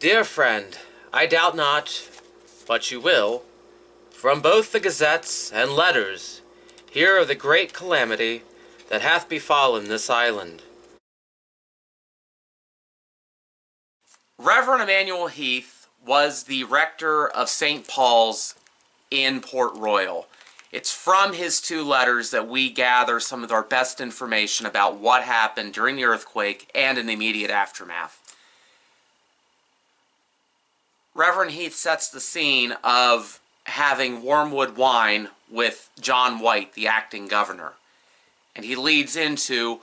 Dear friend, I doubt not, but you will, from both the gazettes and letters, hear of the great calamity that hath befallen this island. Rev Emmanuel Heath was the rector of St. Paul's in Port Royal. It's from his two letters that we gather some of our best information about what happened during the earthquake and in the immediate aftermath. Reverend Heath sets the scene of having wormwood wine with John White, the acting governor. And he leads into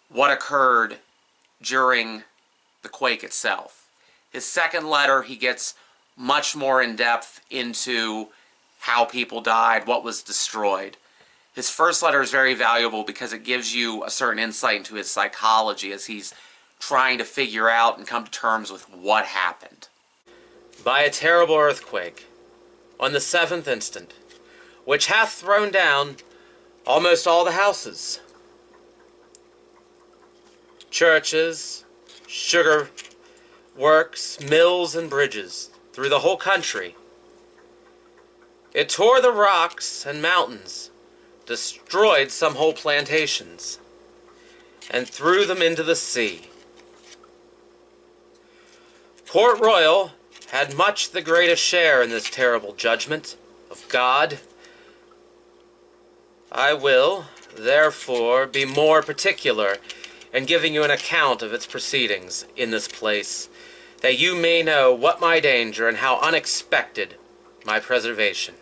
what occurred during the quake itself. His second letter, he gets much more in depth into how people died, what was destroyed. His first letter is very valuable because it gives you a certain insight into his psychology as he's trying to figure out and come to terms with what happened. By a terrible earthquake, on the 7th instant, which hath thrown down almost all the houses, churches, sugar works, mills, and bridges through the whole country. It tore the rocks and mountains, destroyed some whole plantations, and threw them into the sea. Port Royal had much the greatest share in this terrible judgment of God. I will, therefore, be more particular in giving you an account of its proceedings in this place, that you may know what my danger and how unexpected my preservation.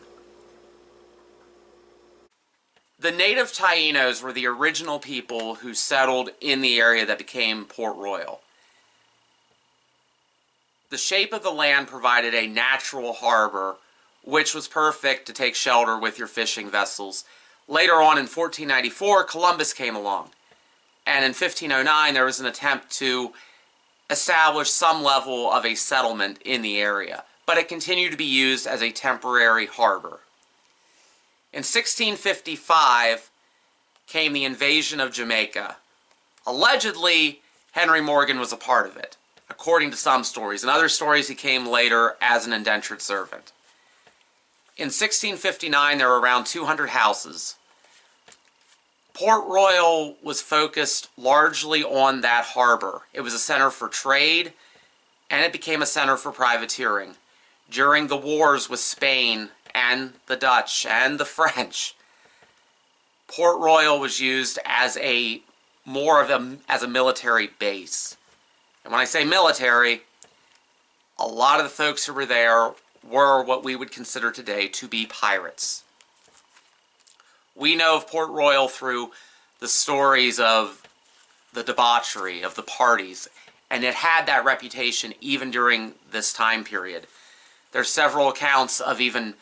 The native Tainos were the original people who settled in the area that became Port Royal. The shape of the land provided a natural harbor, which was perfect to take shelter with your fishing vessels. Later on in 1494, Columbus came along. And in 1509, there was an attempt to establish some level of a settlement in the area, but it continued to be used as a temporary harbor. In 1655 came the invasion of Jamaica. Allegedly, Henry Morgan was a part of it, according to some stories. In other stories, he came later as an indentured servant. In 1659, there were around 200 houses. Port Royal was focused largely on that harbor. It was a center for trade, and it became a center for privateering. During the wars with Spain and the Dutch and the French, Port Royal was used as a military base. And when I say military, a lot of the folks who were there were what we would consider today to be pirates. We know of Port Royal through the stories of the debauchery, of the parties, and it had that reputation even during this time period. There's several accounts of even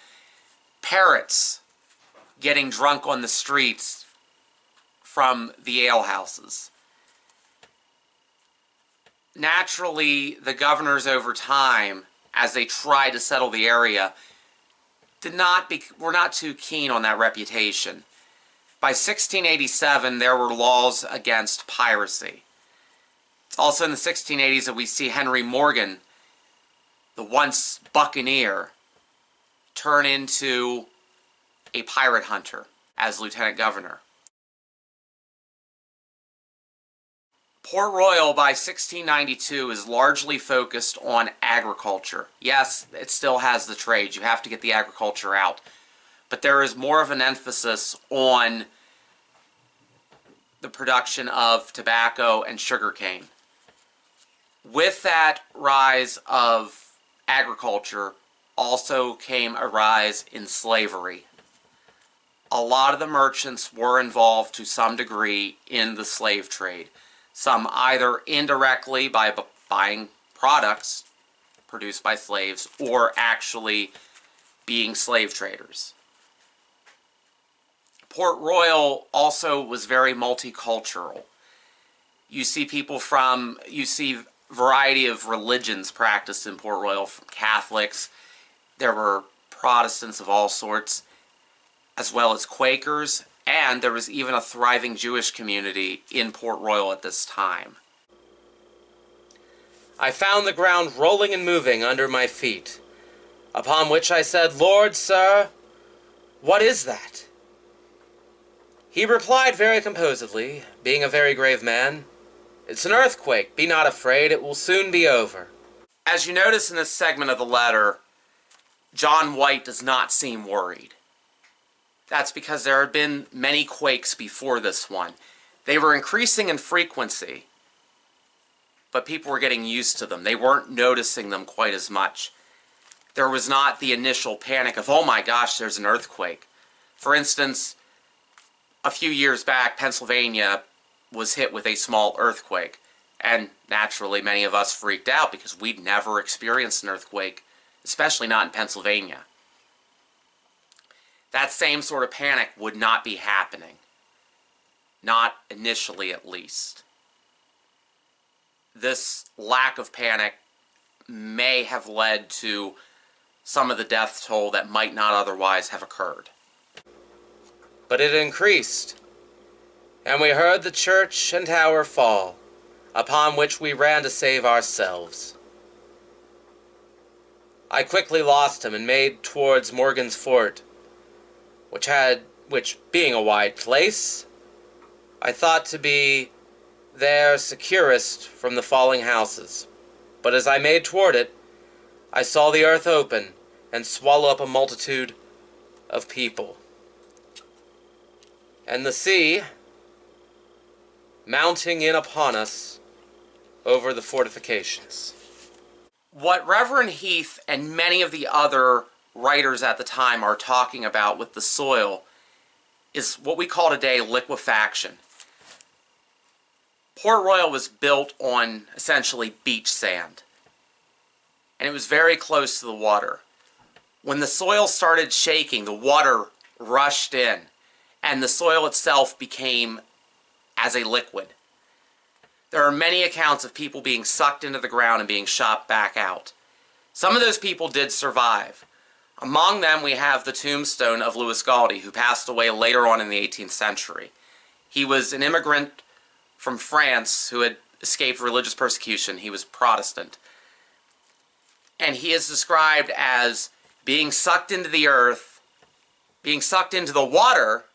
parrots getting drunk on the streets from the alehouses. Naturally, the governors over time, as they tried to settle the area, were not too keen on that reputation. By 1687, there were laws against piracy. It's also in the 1680s that we see Henry Morgan, the once buccaneer, turn into a pirate hunter as lieutenant governor. Port Royal by 1692 is largely focused on agriculture. Yes, it still has the trade. You have to get the agriculture out. But there is more of an emphasis on the production of tobacco and sugarcane. With that rise of agriculture also came a rise in slavery. A lot of the merchants were involved to some degree in the slave trade. Some either indirectly by buying products produced by slaves or actually being slave traders. Port Royal also was very multicultural. You see variety of religions practiced in Port Royal, from Catholics, there were Protestants of all sorts, as well as Quakers, and there was even a thriving Jewish community in Port Royal at this time. I found the ground rolling and moving under my feet, upon which I said, "Lord, sir, what is that?" He replied very composedly, being a very grave man, "It's an earthquake. Be not afraid. It will soon be over." As you notice in this segment of the letter, John White does not seem worried. That's because there had been many quakes before this one. They were increasing in frequency, but people were getting used to them. They weren't noticing them quite as much. There was not the initial panic of, oh my gosh, there's an earthquake. For instance, a few years back, Pennsylvania was hit with a small earthquake. And naturally, many of us freaked out because we'd never experienced an earthquake, especially not in Pennsylvania. That same sort of panic would not be happening. Not initially, at least. This lack of panic may have led to some of the death toll that might not otherwise have occurred. But it increased, and we heard the church and tower fall, upon which we ran to save ourselves. I quickly lost him and made towards Morgan's fort, which being a wide place, I thought to be there securest from the falling houses. But as I made toward it, I saw the earth open and swallow up a multitude of people, and the sea mounting in upon us over the fortifications. What Reverend Heath and many of the other writers at the time are talking about with the soil is what we call today liquefaction. Port Royal was built on essentially beach sand, and it was very close to the water. When the soil started shaking, the water rushed in, and the soil itself became as a liquid. There are many accounts of people being sucked into the ground and being shot back out. Some of those people did survive. Among them we have the tombstone of Louis Galdi, who passed away later on in the 18th century. He was an immigrant from France who had escaped religious persecution. He was Protestant. And he is described as being sucked into the earth, being sucked into the water,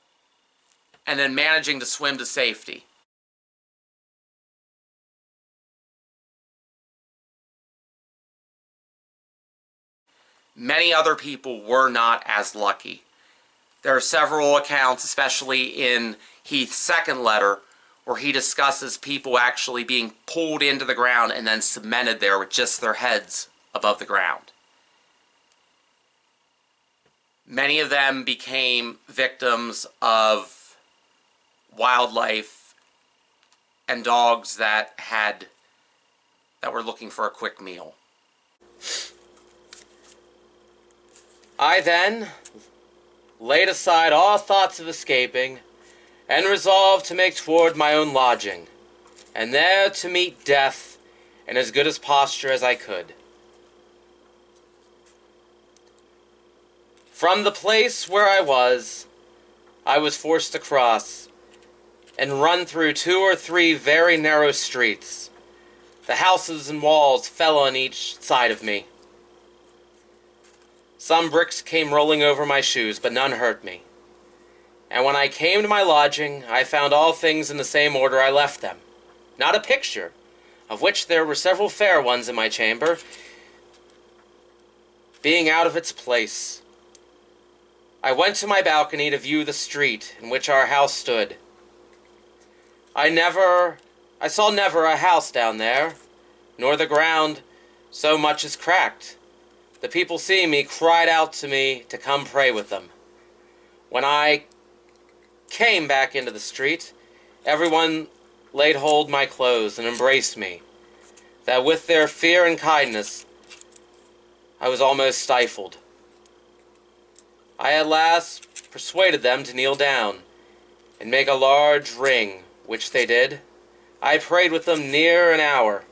and then managing to swim to safety. Many other people were not as lucky. There are several accounts, especially in Heath's second letter, where he discusses people actually being pulled into the ground and then cemented there with just their heads above the ground. Many of them became victims of wildlife and dogs that were looking for a quick meal. I then laid aside all thoughts of escaping, and resolved to make toward my own lodging, and there to meet death in as good a posture as I could. From the place where I was forced to cross, and run through 2 or 3 very narrow streets. The houses and walls fell on each side of me. Some bricks came rolling over my shoes, but none hurt me. And when I came to my lodging, I found all things in the same order I left them. Not a picture, of which there were several fair ones in my chamber, being out of its place. I went to my balcony to view the street in which our house stood. I saw never a house down there, nor the ground so much as cracked. The people seeing me cried out to me to come pray with them. When I came back into the street, everyone laid hold my clothes and embraced me, that with their fear and kindness I was almost stifled. I at last persuaded them to kneel down and make a large ring, which they did. I prayed with them near an hour.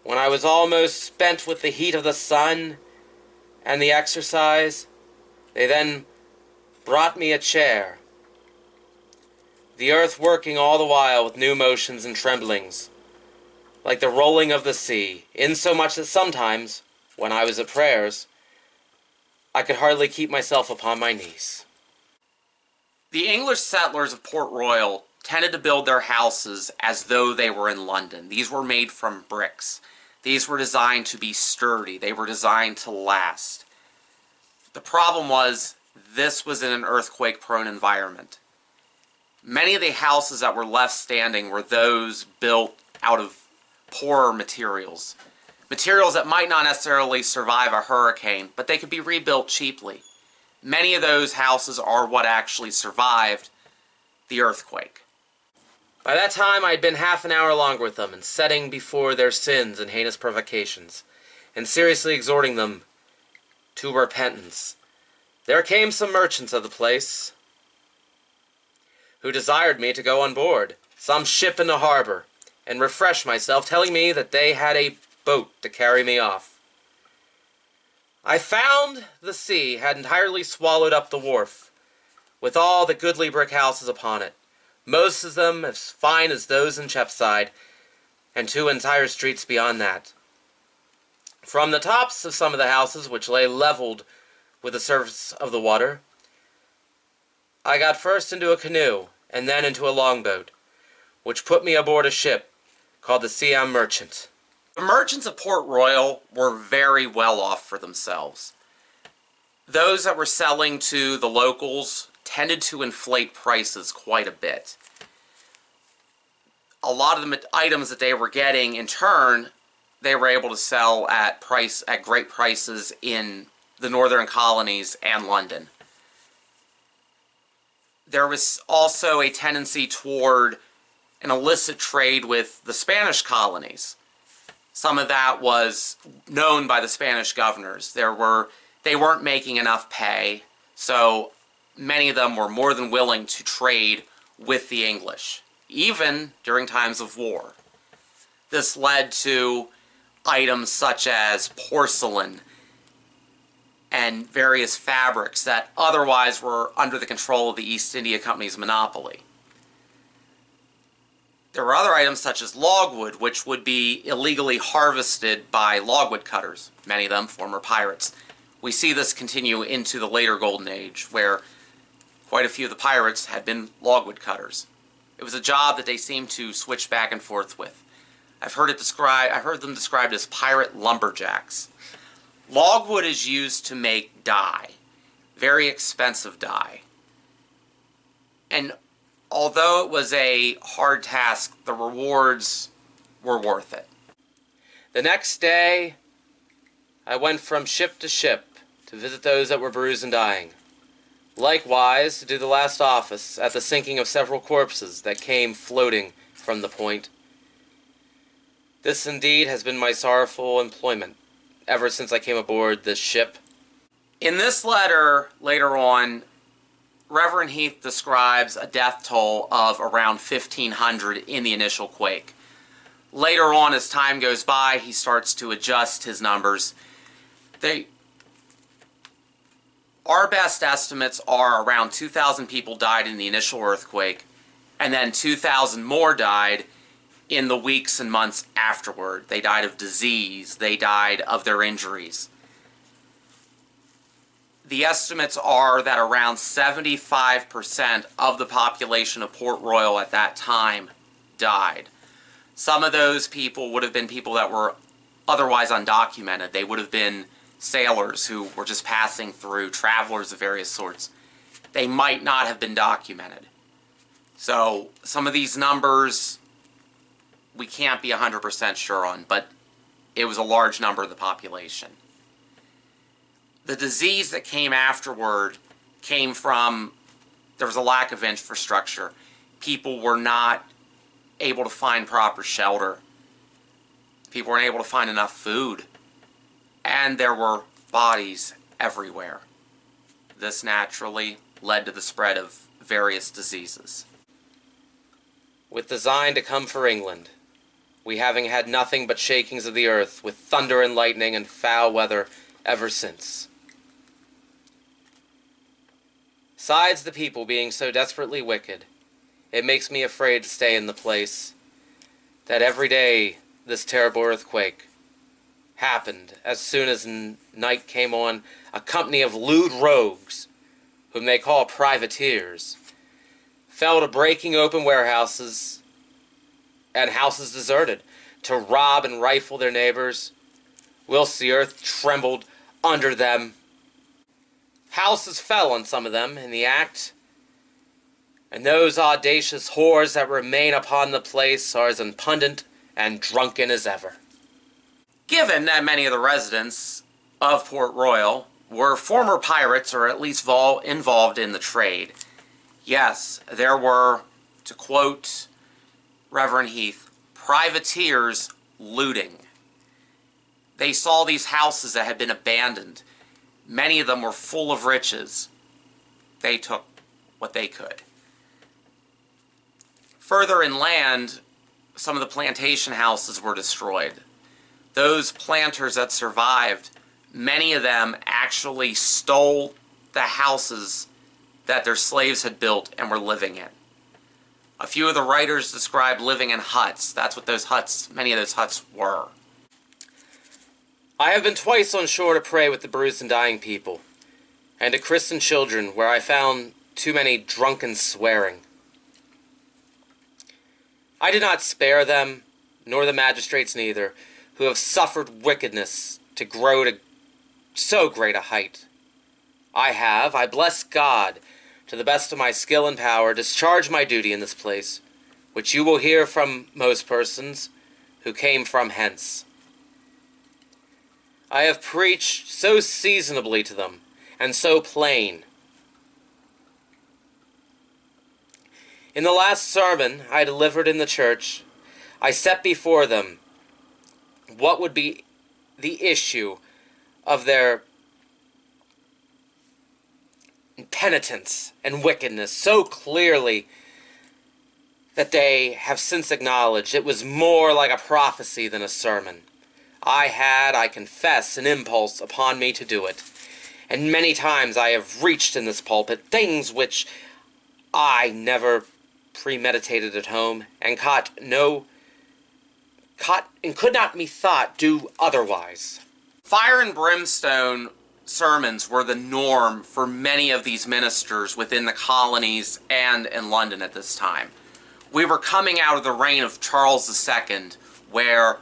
When I was almost spent with the heat of the sun and the exercise, they then brought me a chair, the earth working all the while with new motions and tremblings, like the rolling of the sea, insomuch that sometimes, when I was at prayers, I could hardly keep myself upon my knees. The English settlers of Port Royal tended to build their houses as though they were in London. These were made from bricks. These were designed to be sturdy. They were designed to last. The problem was, this was in an earthquake-prone environment. Many of the houses that were left standing were those built out of poorer materials. Materials that might not necessarily survive a hurricane, but they could be rebuilt cheaply. Many of those houses are what actually survived the earthquake. By that time I had been half an hour longer with them, and setting before their sins and heinous provocations, and seriously exhorting them to repentance. There came some merchants of the place, who desired me to go on board some ship in the harbor, and refresh myself, telling me that they had a boat to carry me off. I found the sea had entirely swallowed up the wharf, with all the goodly brick houses upon it, most of them as fine as those in Cheapside, and 2 entire streets beyond that. From the tops of some of the houses, which lay levelled with the surface of the water, I got first into a canoe, and then into a longboat, which put me aboard a ship called the Siam Merchant. The merchants of Port Royal were very well off for themselves. Those that were selling to the locals tended to inflate prices quite a bit. A lot of the items that they were getting, in turn, they were able to sell at great prices in the northern colonies and London. There was also a tendency toward an illicit trade with the Spanish colonies. Some of that was known by the Spanish governors. They weren't making enough pay, so many of them were more than willing to trade with the English, even during times of war. This led to items such as porcelain and various fabrics that otherwise were under the control of the East India Company's monopoly. There were other items such as logwood, which would be illegally harvested by logwood cutters, many of them former pirates. We see this continue into the later Golden Age, where quite a few of the pirates had been logwood cutters. It was a job that they seemed to switch back and forth with. I've heard them described as pirate lumberjacks. Logwood is used to make dye, very expensive dye. And although it was a hard task, the rewards were worth it. The next day, I went from ship to ship to visit those that were bruised and dying. Likewise, to do the last office at the sinking of several corpses that came floating from the point. This indeed has been my sorrowful employment ever since I came aboard this ship. In this letter, later on, Reverend Heath describes a death toll of around 1,500 in the initial quake. Later on, as time goes by, he starts to adjust his numbers. Our best estimates are around 2,000 people died in the initial earthquake, and then 2,000 more died in the weeks and months afterward. They died of disease. They died of their injuries. The estimates are that around 75% of the population of Port Royal at that time died. Some of those people would have been people that were otherwise undocumented. They would have been sailors who were just passing through, travelers of various sorts. They might not have been documented. So some of these numbers we can't be 100% sure on, but it was a large number of the population. The disease that came afterward came from, there was a lack of infrastructure. People were not able to find proper shelter. People weren't able to find enough food. And there were bodies everywhere. This naturally led to the spread of various diseases. With design to come for England, we having had nothing but shakings of the earth, with thunder and lightning and foul weather ever since. Besides the people being so desperately wicked, it makes me afraid to stay in the place, that every day this terrible earthquake happened as soon as night came on, a company of lewd rogues, whom they call privateers, fell to breaking open warehouses and houses deserted, to rob and rifle their neighbors, whilst the earth trembled under them. Houses fell on some of them in the act, and those audacious whores that remain upon the place are as impudent and drunken as ever. Given that many of the residents of Port Royal were former pirates or at least involved in the trade, yes, there were, to quote Reverend Heath, privateers looting. They saw these houses that had been abandoned. Many of them were full of riches. They took what they could. Further inland, some of the plantation houses were destroyed. Those planters that survived, many of them actually stole the houses that their slaves had built and were living in. A few of the writers described living in huts. That's what those huts, many of those huts were. I have been twice on shore to pray with the bruised and dying people, and to christen children where I found too many drunken swearing. I did not spare them, nor the magistrates neither, who have suffered wickedness to grow to so great a height. I bless God, to the best of my skill and power, discharged my duty in this place, which you will hear from most persons who came from hence. I have preached so seasonably to them, and so plain. In the last sermon I delivered in the church, I set before them what would be the issue of their penitence and wickedness so clearly that they have since acknowledged it was more like a prophecy than a sermon. I confess, an impulse upon me to do it, and many times I have reached in this pulpit things which I never premeditated at home, and could not methought do otherwise. Fire and brimstone sermons were the norm for many of these ministers within the colonies and in London at this time. We were coming out of the reign of Charles II, where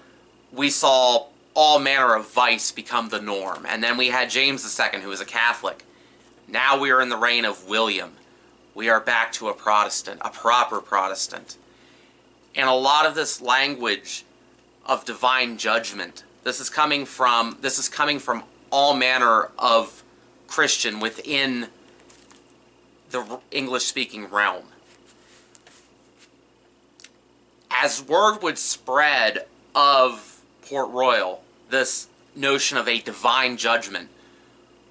we saw all manner of vice become the norm. And then we had James II, who was a Catholic. Now we are in the reign of William. We are back to a Protestant, a proper Protestant. And a lot of this language of divine judgment, this is coming from all manner of Christian within the English-speaking realm. As word would spread of Port Royal, this notion of a divine judgment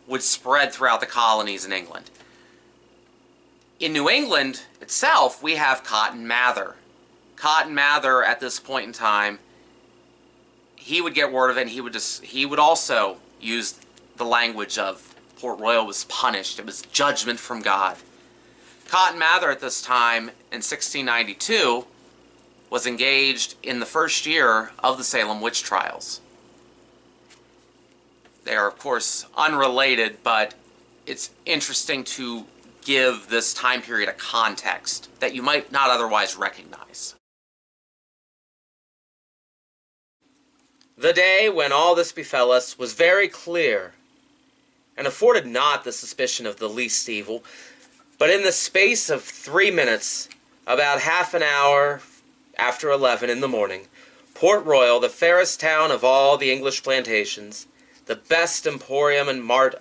would spread throughout the colonies in England. In New England itself, we have Cotton Mather. Cotton Mather, at this point in time, he would get word of it, and he would also use the language of Port Royal was punished. It was judgment from God. Cotton Mather at this time, in 1692, was engaged in the first year of the Salem witch trials. They are, of course, unrelated, but it's interesting to give this time period a context that you might not otherwise recognize. The day when all this befell us was very clear, and afforded not the suspicion of the least evil, but in the space of 3 minutes, about half an hour after 11 in the morning, Port Royal, the fairest town of all the English plantations, the best emporium and mart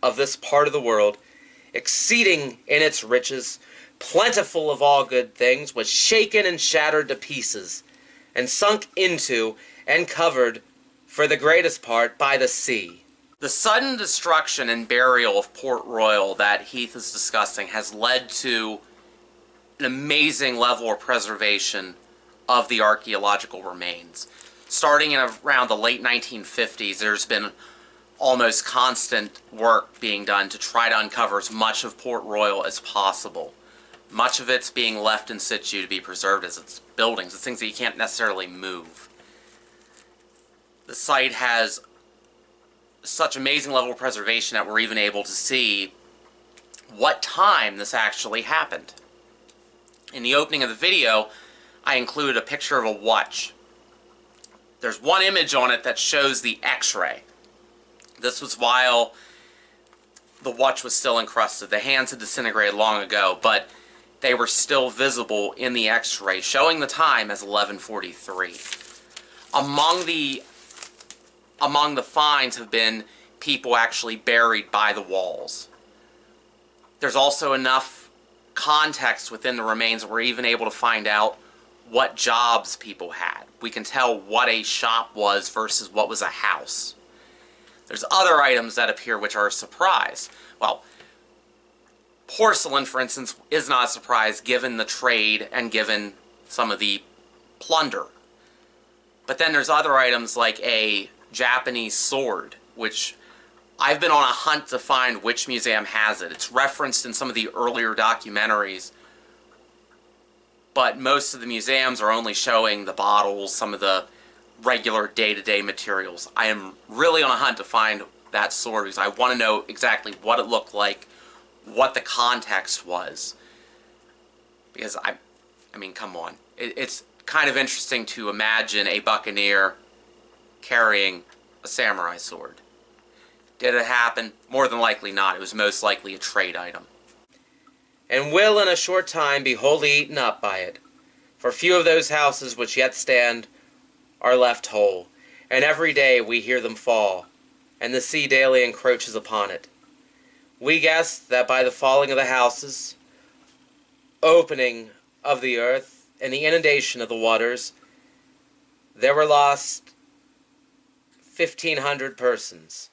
of this part of the world, exceeding in its riches, plentiful of all good things, was shaken and shattered to pieces, and sunk into and covered, for the greatest part, by the sea. The sudden destruction and burial of Port Royal that Heath is discussing has led to an amazing level of preservation of the archaeological remains. Starting in around the late 1950s, there's been almost constant work being done to try to uncover as much of Port Royal as possible. Much of it's being left in situ to be preserved as its buildings. It's things that you can't necessarily move. the site has such amazing level of preservation that we're even able to see what time this actually happened. In the opening of the video, I included a picture of a watch. There's one image on it that shows the X-ray. This was while the watch was still encrusted. The hands had disintegrated long ago, but they were still visible in the X-ray, showing the time as 11:43. Among the finds have been people actually buried by the walls. There's also enough context within the remains that we're even able to find out what jobs people had. We can tell what a shop was versus what was a house. There's other items that appear which are a surprise. Well, porcelain, for instance, is not a surprise given the trade and given some of the plunder. But then there's other items like a Japanese sword, which I've been on a hunt to find which museum has it. It's referenced in some of the earlier documentaries, but most of the museums are only showing the bottles, some of the regular day-to-day materials. I am really on a hunt to find that sword because I want to know exactly what it looked like, what the context was. Because, I mean, come on. It's kind of interesting to imagine a buccaneer carrying a samurai sword. Did it happen? More than likely not. It was most likely a trade item. And will in a short time be wholly eaten up by it. For few of those houses which yet stand are left whole, and every day we hear them fall, and the sea daily encroaches upon it. We guess that by the falling of the houses, opening of the earth, and the inundation of the waters, there were lost 1,500 persons,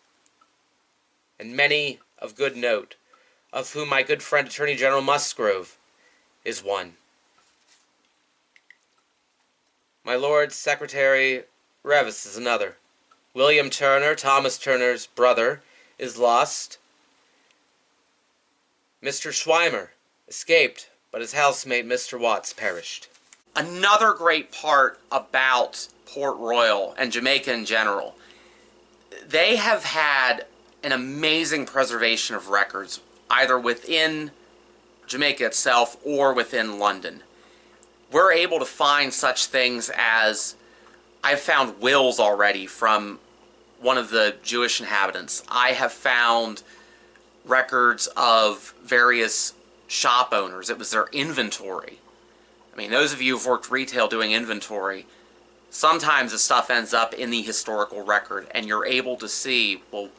and many of good note, of whom my good friend Attorney General Musgrove is one. My Lord Secretary Revis is another. William Turner, Thomas Turner's brother, is lost. Mr. Schweimer escaped, but his housemate Mr. Watts perished. Another great part about Port Royal and Jamaica in general, they have had an amazing preservation of records, either within Jamaica itself or within London. We're able to find such things as, I've found wills already from one of the Jewish inhabitants. I have found records of various shop owners. It was their inventory. I mean, those of you who've worked retail doing inventory, sometimes the stuff ends up in the historical record and you're able to see, well,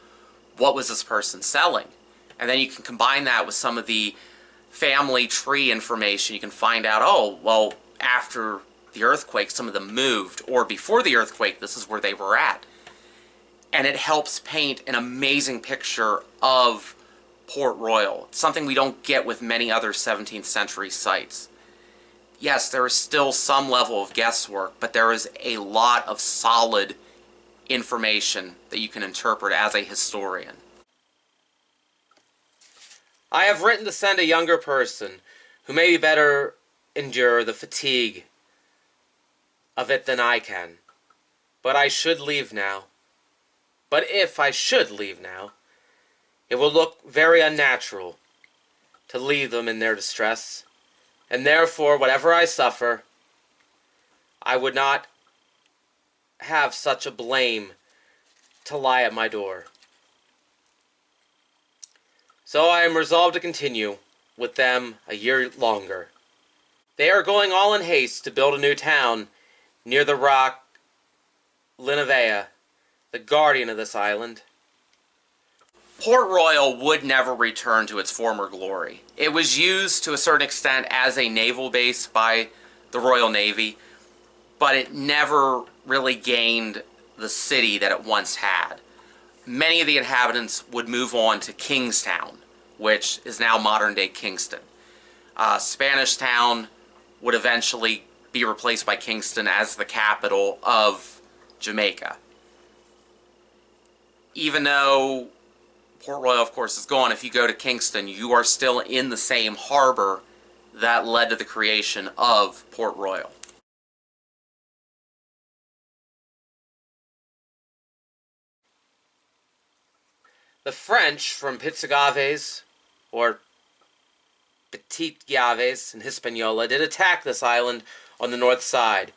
what was this person selling? And then you can combine that with some of the family tree information. You can find out, oh, well, after the earthquake, some of them moved, or before the earthquake, this is where they were at. And it helps paint an amazing picture of Port Royal, something we don't get with many other 17th century sites. Yes, there is still some level of guesswork, but there is a lot of solid information that you can interpret as a historian. I have written to send a younger person who may better endure the fatigue of it than I can. But I should leave now. But if I should leave now, it will look very unnatural to leave them in their distress, and therefore, whatever I suffer, I would not have such a blame to lie at my door. So I am resolved to continue with them a year longer. They are going all in haste to build a new town near the rock Linavea, the guardian of this island. Port Royal would never return to its former glory. It was used to a certain extent as a naval base by the Royal Navy, but it never really gained the city that it once had. Many of the inhabitants would move on to Kingstown, which is now modern-day Kingston. Spanish Town would eventually be replaced by Kingston as the capital of Jamaica. Even though Port Royal, of course, is gone, if you go to Kingston, you are still in the same harbor that led to the creation of Port Royal. The French from Pitzigaves, or Petit Gaves in Hispaniola, did attack this island on the north side,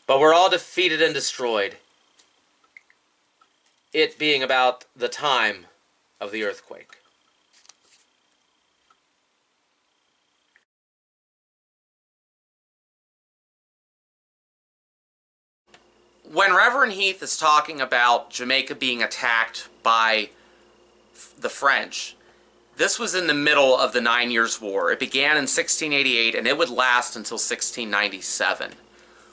but were all defeated and destroyed, it being about the time of the earthquake. When Reverend Heath is talking about Jamaica being attacked by the French, this was in the middle of the 9 Years' War. It began in 1688 and it would last until 1697.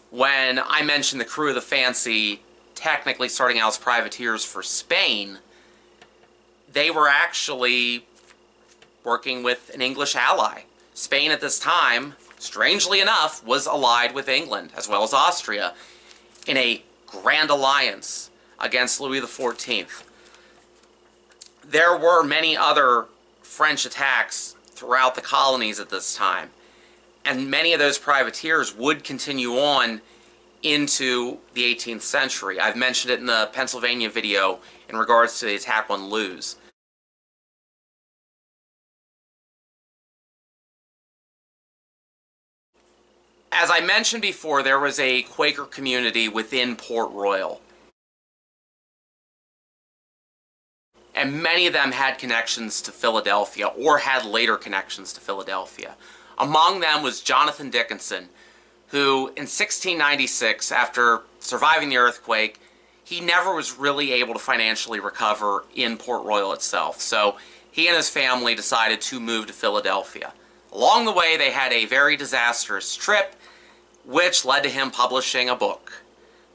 When I mentioned the crew of the Fancy technically starting out as privateers for Spain, they were actually working with an English ally. Spain at this time, strangely enough, was allied with England as well as Austria in a grand alliance against Louis XIV. There were many other French attacks throughout the colonies at this time, and many of those privateers would continue on into the 18th century. I've mentioned it in the Pennsylvania video in regards to the attack on Lewes. As I mentioned before, there was a Quaker community within Port Royal, and many of them had connections to Philadelphia, or had later connections to Philadelphia. Among them was Jonathan Dickinson, who in 1696, after surviving the earthquake, he never was really able to financially recover in Port Royal itself. So he and his family decided to move to Philadelphia. Along the way, they had a very disastrous trip, which led to him publishing a book.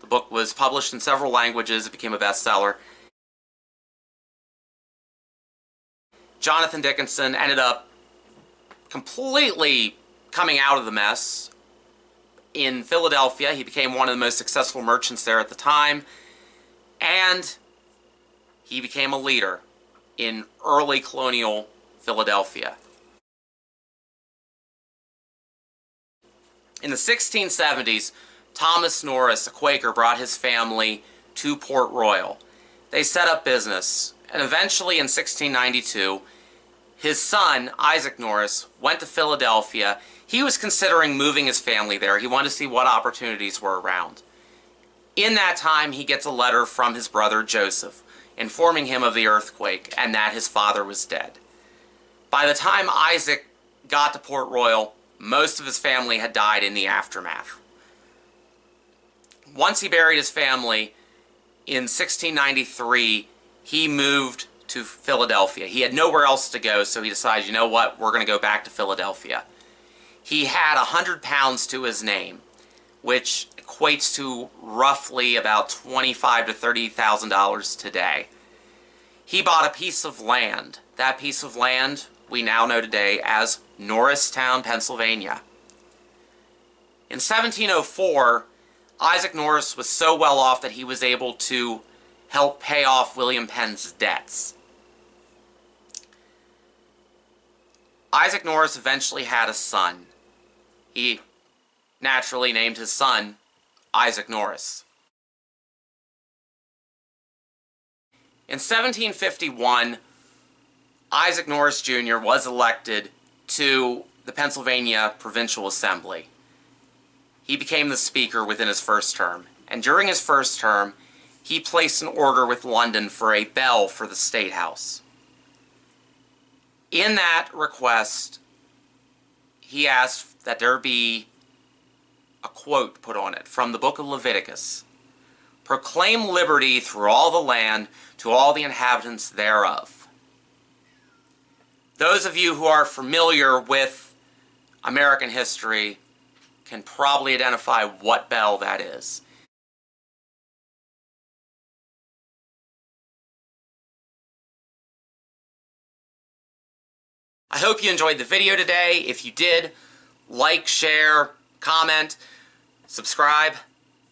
The book was published in several languages. It became a bestseller. Jonathan Dickinson ended up completely coming out of the mess. In Philadelphia, he became one of the most successful merchants there at the time, and he became a leader in early colonial Philadelphia. In the 1670s, Thomas Norris, a Quaker, brought his family to Port Royal. They set up business, and eventually in 1692, his son, Isaac Norris, went to Philadelphia. He was considering moving his family there. He wanted to see what opportunities were around. In that time, he gets a letter from his brother Joseph, informing him of the earthquake and that his father was dead. By the time Isaac got to Port Royal, most of his family had died in the aftermath. Once he buried his family, in 1693, he moved to Philadelphia. He had nowhere else to go, so he decided, you know what, we're going to go back to Philadelphia. He had £100 to his name, which equates to roughly about $25,000 to $30,000 today. He bought a piece of land. That piece of land we now know today as Norristown, Pennsylvania. In 1704, Isaac Norris was so well off that he was able to help pay off William Penn's debts. Isaac Norris eventually had a son. He naturally named his son Isaac Norris. In 1751, Isaac Norris Jr. was elected to the Pennsylvania Provincial Assembly. He became the Speaker within his first term, and during his first term, he placed an order with London for a bell for the State House. In that request, he asked that there be a quote put on it from the book of Leviticus. "Proclaim liberty through all the land to all the inhabitants thereof." Those of you who are familiar with American history can probably identify what bell that is. I hope you enjoyed the video today. If you did, like, share, comment, subscribe.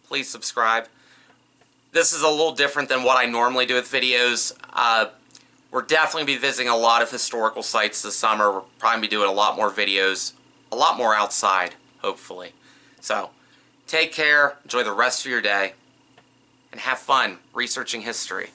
Please subscribe. This is a little different than what I normally do with videos. We're definitely going to be visiting a lot of historical sites this summer. We're probably going to be doing a lot more videos, a lot more outside, hopefully. So, take care, enjoy the rest of your day, and have fun researching history.